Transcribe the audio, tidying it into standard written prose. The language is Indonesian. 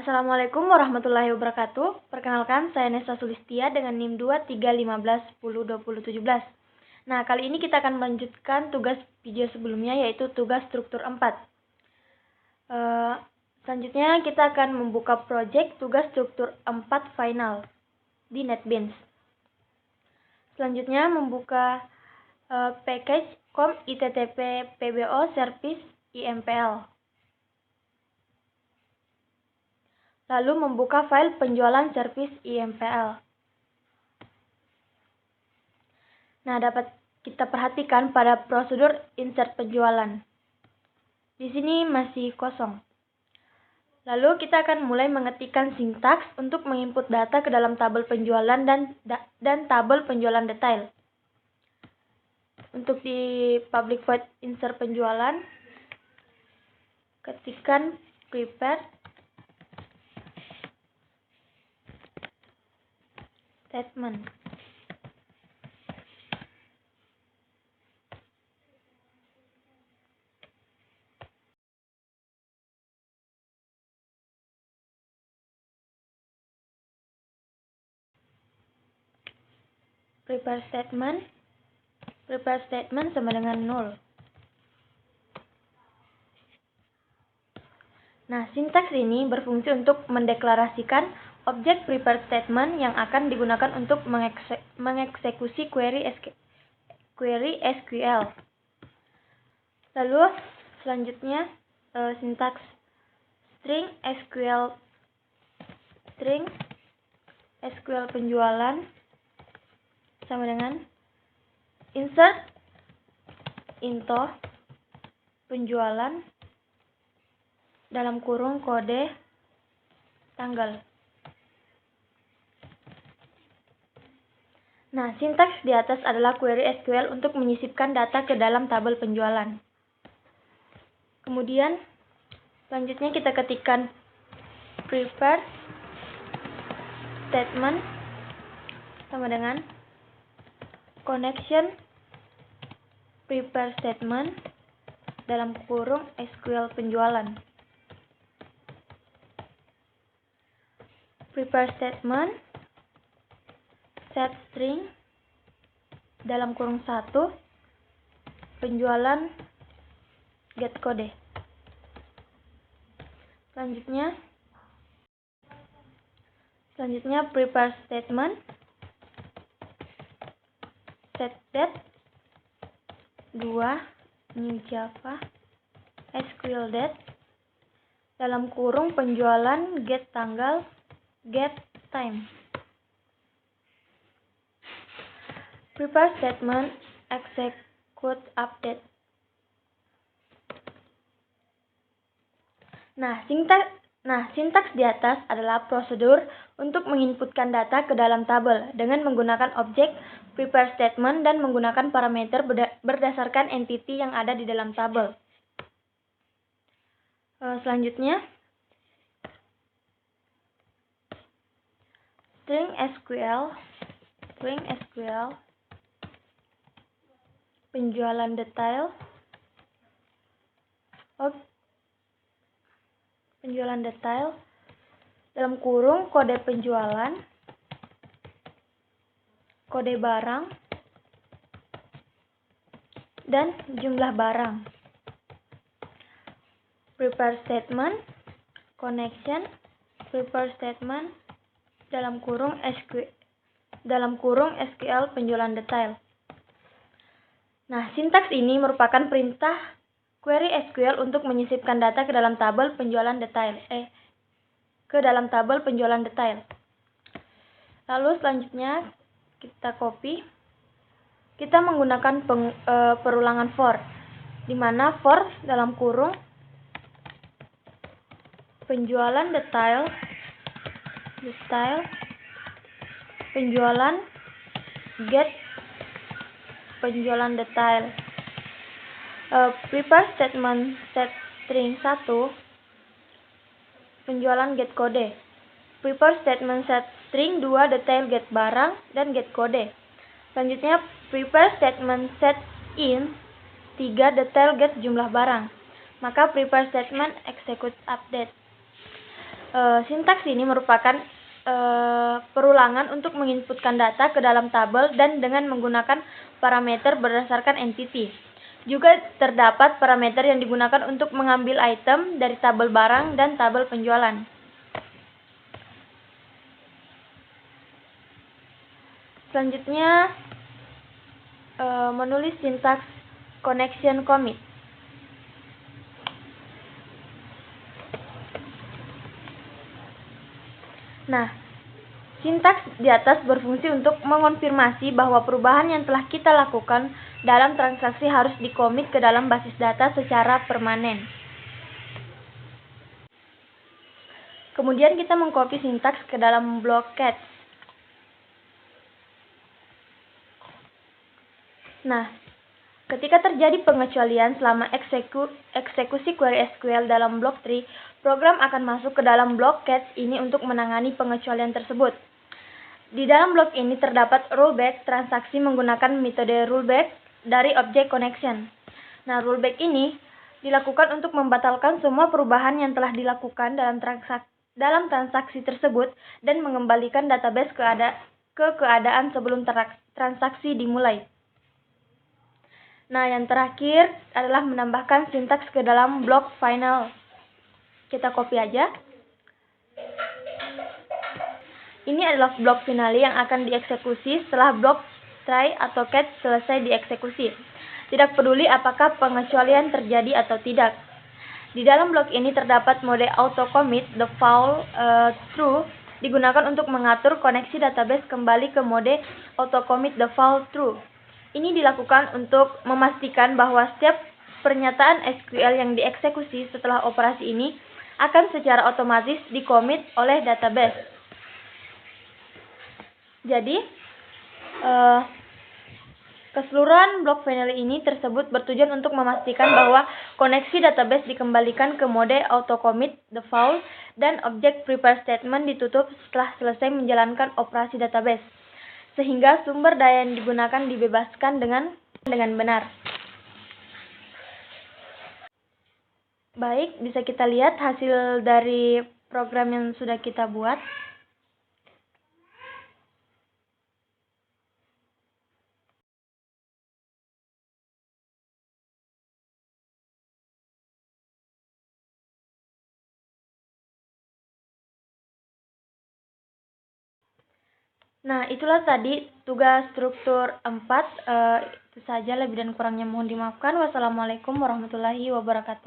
Assalamualaikum warahmatullahi wabarakatuh. Perkenalkan, saya Nesa Sulistia dengan NIM 2315102017. Nah, kali ini kita akan melanjutkan tugas video sebelumnya, yaitu tugas struktur 4. Selanjutnya, kita akan membuka project tugas struktur 4 final di NetBeans. Selanjutnya, membuka package com ittp pbo service impl. Lalu membuka file penjualan service impl. Nah, dapat kita perhatikan pada prosedur insert penjualan. Di sini masih kosong. Lalu kita akan mulai mengetikkan sintaks untuk menginput data ke dalam tabel penjualan dan tabel penjualan detail. Untuk di public void insert penjualan, ketikkan prepare statement. Prepare statement sama dengan 0. Nah, sintaks ini berfungsi untuk mendeklarasikan objek prepare statement yang akan digunakan untuk mengeksekusi query SQL. Lalu selanjutnya sintaks string SQL penjualan sama dengan insert into penjualan dalam kurung kode tanggal. Nah, sintaks di atas adalah query SQL untuk menyisipkan data ke dalam tabel penjualan. Kemudian, selanjutnya kita ketikkan prepare statement sama dengan connection prepare statement dalam kurung SQL penjualan. Prepare statement set string dalam kurung 1 penjualan get kode. Selanjutnya prepare statement set date 2 new java SQL date dalam kurung penjualan get tanggal get time. Prepare statement execute update. Nah, sintaks di atas adalah prosedur untuk menginputkan data ke dalam tabel dengan menggunakan objek prepare statement dan menggunakan parameter berdasarkan entity yang ada di dalam tabel. Selanjutnya, string SQL penjualan detail dalam kurung kode penjualan, kode barang, dan jumlah barang. Prepare statement connection prepare statement dalam kurung SQL penjualan detail. Nah, sintaks ini merupakan perintah query SQL untuk menyisipkan data ke dalam tabel penjualan detail. Lalu selanjutnya kita copy. Kita menggunakan perulangan for, di mana for dalam kurung penjualan detail penjualan get penjualan detail. Prepare statement set string 1 penjualan get kode. Prepare statement set string 2 detail get barang dan get kode. Selanjutnya prepare statement set in 3 detail get jumlah barang. Maka prepare statement execute update. Sintaks ini merupakan perulangan untuk menginputkan data ke dalam tabel dan dengan menggunakan parameter berdasarkan entity. Juga terdapat parameter yang digunakan untuk mengambil item dari tabel barang dan tabel penjualan. Selanjutnya, menulis sintaks connection commit. Nah, sintaks di atas berfungsi untuk mengonfirmasi bahwa perubahan yang telah kita lakukan dalam transaksi harus dikomit ke dalam basis data secara permanen. Kemudian kita mengcopy sintaks ke dalam blok catch. Nah, ketika terjadi pengecualian selama eksekusi query SQL dalam blok tree, program akan masuk ke dalam blok catch ini untuk menangani pengecualian tersebut. Di dalam blok ini terdapat rollback transaksi menggunakan metode rollback dari objek connection. Nah, rollback ini dilakukan untuk membatalkan semua perubahan yang telah dilakukan dalam transaksi tersebut dan mengembalikan database ke keadaan sebelum transaksi dimulai. Nah, yang terakhir adalah menambahkan sintaks ke dalam blok final. Kita copy aja. Ini adalah blok finale yang akan dieksekusi setelah blok try atau catch selesai dieksekusi. Tidak peduli apakah pengecualian terjadi atau tidak. Di dalam blok ini terdapat mode auto commit default true digunakan untuk mengatur koneksi database kembali ke mode auto commit default true. Ini dilakukan untuk memastikan bahwa setiap pernyataan SQL yang dieksekusi setelah operasi ini akan secara otomatis dikomit oleh database. Jadi, keseluruhan blok finale ini tersebut bertujuan untuk memastikan bahwa koneksi database dikembalikan ke mode auto commit default dan objek prepare statement ditutup setelah selesai menjalankan operasi database, sehingga sumber daya yang digunakan dibebaskan dengan benar. Baik, bisa kita lihat hasil dari program yang sudah kita buat. Nah, itulah tadi tugas struktur 4. Itu saja, lebih dan kurangnya mohon dimaafkan. Wassalamualaikum warahmatullahi wabarakatuh.